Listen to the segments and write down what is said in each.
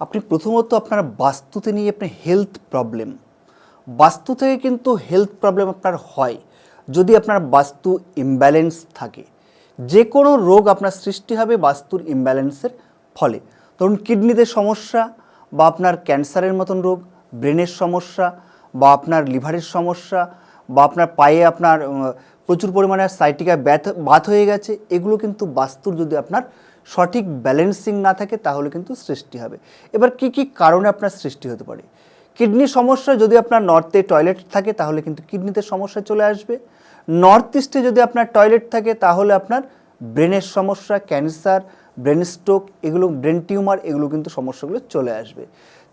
আপনি প্রথমত আপনার বাস্তুতে নিয়ে আপনি হেলথ প্রবলেম, বাস্তু থেকে কিন্তু হেলথ প্রবলেম আপনার হয় যদি আপনার বাস্তু ইমব্যালেন্স থাকে। যে কোনো রোগ আপনার সৃষ্টি হবে বাস্তুর ইমব্যালেন্সের ফলে। ধরুন কিডনিতে সমস্যা, বা আপনার ক্যান্সারের মতন রোগ, ব্রেনের সমস্যা, বা আপনার লিভারের সমস্যা, বা আপনার পায়ে আপনার প্রচুর পরিমাণে সাইটিকা বাত হয়ে গেছে, এগুলো কিন্তু বাস্তুর যদি আপনার সঠিক ব্যালেন্সিং না থাকে তাহলে কিন্তু সৃষ্টি হবে। এবার কি কি কারণে আপনার সৃষ্টি হতে পারে? কিডনির সমস্যা যদি আপনার নর্থে টয়লেট থাকে তাহলে কিন্তু কিডনিতে সমস্যা চলে আসবে। নর্থ ইস্টে যদি আপনার টয়লেট থাকে তাহলে আপনার ব্রেনের সমস্যা, ক্যান্সার, ব্রেন স্ট্রোক, এগুলো ব্রেন টিউমার, এগুলো কিন্তু সমস্যাগুলো চলে আসবে।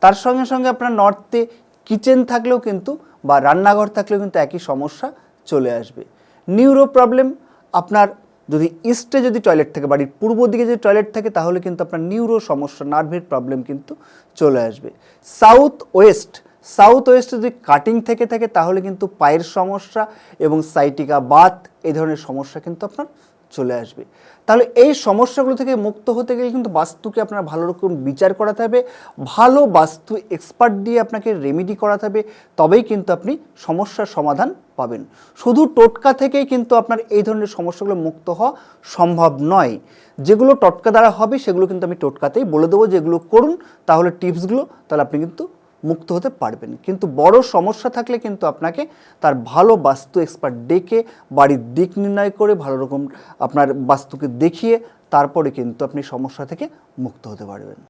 তার সঙ্গে সঙ্গে আপনার নর্থে কিচেন থাকলেও কিন্তু বা রান্নাঘর থাকলেও কিন্তু একই সমস্যা চলে আসবে। নিউরো প্রবলেম, আপনার যদি ইস্টে যদি টয়লেট থাকে, বাড়ির পূর্ব দিকে যদি টয়লেট থাকে তাহলে কিন্তু আপনার নিউরো সমস্যা, নার্ভের প্রবলেম কিন্তু চলে আসবে। সাউথ ওয়েস্টে যদি কাটিং থেকে থাকে তাহলে কিন্তু পায়ের সমস্যা এবং সাইটিকা বাত, এই ধরনের সমস্যা কিন্তু আপনার চলে আসবে। তাহলে এই সমস্যাগুলো থেকে মুক্ত হতে গেলে কিন্তু বাস্তুকে আপনার ভালো রকম বিচার করাতে হবে, ভালো বাস্তু এক্সপার্ট দিয়ে আপনাকে রেমেডি করাতে হবে, তবেই কিন্তু আপনি সমস্যার সমাধান পাবেন। শুধু টোটকা থেকেই কিন্তু আপনার এই ধরনের সমস্যাগুলো মুক্ত হওয়া সম্ভব নয়। যেগুলো টোটকা দ্বারা হবে সেগুলো কিন্তু আমি টোটকাতেই বলে দেবো, যেগুলো করুন তাহলে টিপসগুলো, তাহলে আপনি কিন্তু মুক্ত হতে পারবেন। কিন্তু বড় সমস্যা থাকলে কিন্তু আপনাকে তার ভালো বাস্তু এক্সপার্ট ডেকে বাড়ির দিক নির্ণয় করে ভালো রকম আপনার বাস্তুকে দেখিয়ে তারপরে কিন্তু আপনি সমস্যা থেকে মুক্ত হতে পারবেন।